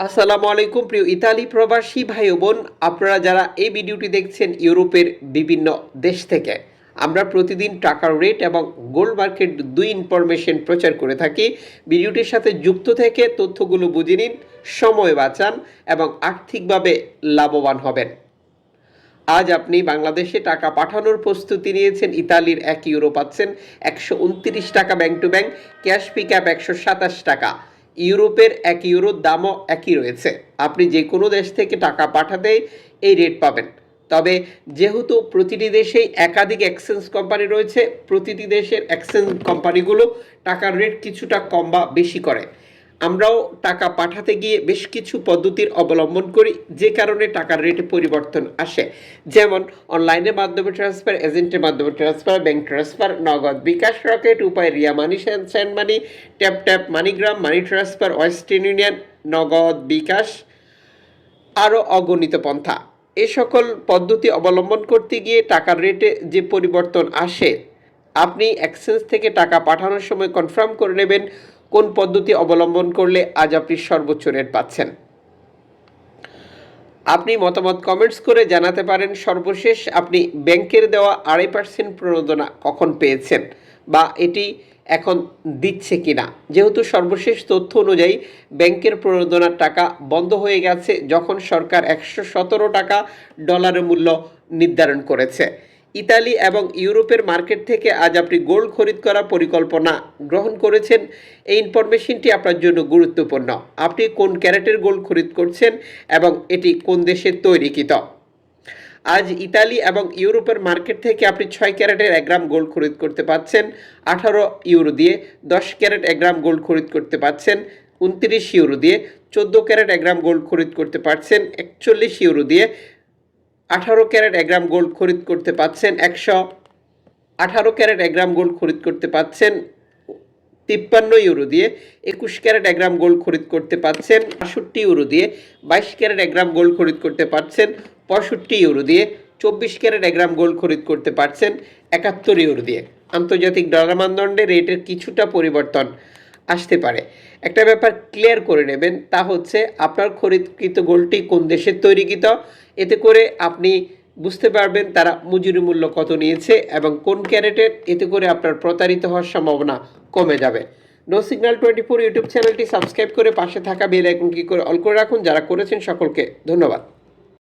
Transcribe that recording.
আসসালামু আলাইকুম প্রিয় ইতালি প্রবাসী ভাই ও বোন, আপনারা যারা এই ভিডিওটি দেখছেন ইউরোপের বিভিন্ন দেশ থেকে, আমরা প্রতিদিন টাকার রেট এবং গোল্ড মার্কেট দুই ইনফরমেশন প্রচার করে থাকি। ভিডিওটির সাথে যুক্ত থেকে তথ্যগুলো বুঝে নিন, সময় বাঁচান এবং আর্থিকভাবে লাভবান হবেন। আজ আপনি বাংলাদেশে টাকা পাঠানোর প্রস্তুতি নিয়েছেন, ইতালির 1 ইউরো পাচ্ছেন 129 টাকা bank to bank, cash pickup 127 টাকা। ইউরোপের 1 ইউরোর দামও একই রয়েছে। আপনি যে কোনো দেশ থেকে টাকা পাঠাতে এই রেট পাবেন। তবে যেহেতু প্রতিটি দেশেই একাধিক এক্সচেঞ্জ কোম্পানি রয়েছে, প্রতিটি দেশের এক্সচেঞ্জ কোম্পানিগুলো টাকার রেট কিছুটা কম বা বেশি করে। আমরাও টাকা পাঠাতে গিয়ে বেশ কিছু পদ্ধতির অবলম্বন করি, যে কারণে টাকার রেটে পরিবর্তন আসে। যেমন অনলাইনের মাধ্যমে ট্রান্সফার, এজেন্টের মাধ্যমে ট্রান্সফার, ব্যাংক ট্রান্সফার, নগদ, bKash, Rocket, Upay, Ria Money, send money, Tap Tap, MoneyGram, money transfer, Western Union, Nagad, bKash, আরও অগণিত পন্থা। এ সকল পদ্ধতি অবলম্বন করতে গিয়ে টাকার রেটে যে পরিবর্তন আসে, আপনি এক্সচেঞ্জ থেকে টাকা পাঠানোর সময় কনফার্ম করে নেবেন কোন পদ্ধতি অবলম্বন করলে আজ আপনি সর্বোচ্চ রেট পাচ্ছেন। আপনি মতামত কমেন্টস করে জানাতে পারেন সর্বশেষ আপনি ব্যাংকের দেওয়া 2.5% প্রণোদনা কখন পেয়েছেন, বা এটি এখন দিচ্ছে কিনা। যেহেতু সর্বশেষ তথ্য অনুযায়ী ব্যাংকের প্রণোদনার টাকা বন্ধ হয়ে গেছে যখন সরকার 117 টাকা ডলারের মূল্য নির্ধারণ করেছে। ইতালি এবং ইউরোপের মার্কেট থেকে আজ আপনি গোল্ড খরিদ করার পরিকল্পনা গ্রহণ করেছেন, এই ইনফরমেশনটি আপনার জন্য গুরুত্বপূর্ণ। আপনি কোন ক্যারেটের গোল্ড খরিদ করছেন এবং এটি কোন দেশের তৈরিকৃত। আজ ইতালি এবং ইউরোপের মার্কেট থেকে আপনি 6 ক্যারেটের 1 গ্রাম গোল্ড খরিদ করতে পাচ্ছেন 18 ইউরো দিয়ে, 10 ক্যারেট 1 গ্রাম গোল্ড খরিদ করতে পাচ্ছেন 29 ইউরো দিয়ে, 14 ক্যারেট 1 গ্রাম গোল্ড খরিদ করতে পারছেন 41 ইউরো দিয়ে, 18 ক্যারেট 1 গ্রাম গোল্ড খরিদ করতে পাচ্ছেন 118 ক্যারেট 1 গ্রাম গোল্ড খরিদ করতে পাচ্ছেন 53 ইউরো দিয়ে, 21 ক্যারেট 1 গ্রাম গোল্ড খরিদ করতে পাচ্ছেন 62 ইউরো দিয়ে, 22 ক্যারেট 1 গ্রাম গোল্ড খরিদ করতে পাচ্ছেন 65 ইউরো দিয়ে, 24 ক্যারেট 1 গ্রাম গোল্ড খরিদ করতে পারছেন 71 ইউরো দিয়ে। আন্তর্জাতিক ডলার মানদণ্ডে রেটের কিছুটা পরিবর্তন আসতে পারে। একটা ব্যাপার ক্লিয়ার করে নেবেন, তা হচ্ছে আপনার খরিদকৃত গোল্ডটি কোন দেশের তৈরিকৃত। এতে করে আপনি বুঝতে পারবেন তারা মজুরি মূল্য কত নিয়েছে এবং কোন ক্যারেটের। এতে করে আপনার প্রতারিত হওয়ার সম্ভাবনা কমে যাবে। নো সিগন্যাল 24 ইউটিউব চ্যানেলটি সাবস্ক্রাইব করে পাশে থাকা বেল আইকন ক্লিক করে অল করে রাখুন। যারা করেছেন সকলকে ধন্যবাদ।